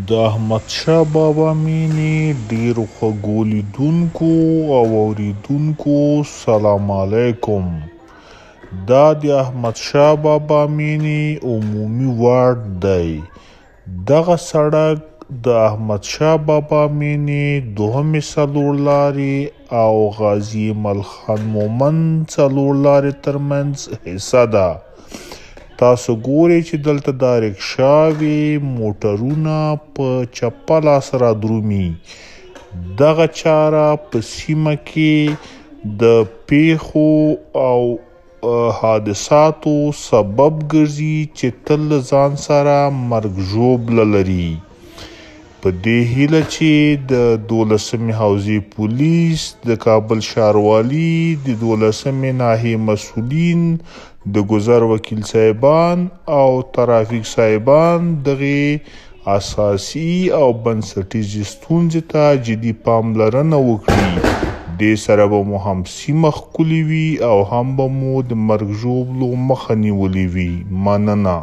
د احمدشاه بابا مینې ډیرو خوږو لیدونکو او اوریدونکو سلام علیکم. دا د احمدشاه بابا مینې عمومي وارډ دی. دغه سړک د احمدشاه بابا مینې دوهمې څلورلارې او غازي ایمل خان مومند څلورلارې ترمنځ حصه ده. تاسو ګورئ چې دلته د رکشاوې موټرونه په چپه لاس را درومي. دغه چاره په سیمه کې د پیښو او حادثاتو سبب ګرځي چې تل له ځان سره مرګ ژوبله لري. په دې هیله چې د 12مې حوزې پولیس، د کابل ښاروالي، د 12مې ناحیې مسؤلین، د ګذر وکیل صاحبان او ترافیک صاحبان دغې اساسي او بنسټیزې ستونزې ته جدي پاملرنه وکړي. دې سره به مو هم سیمه ښکلې وي او هم به مو د مرګ ژوبلو مخه نیولې وي. مننه.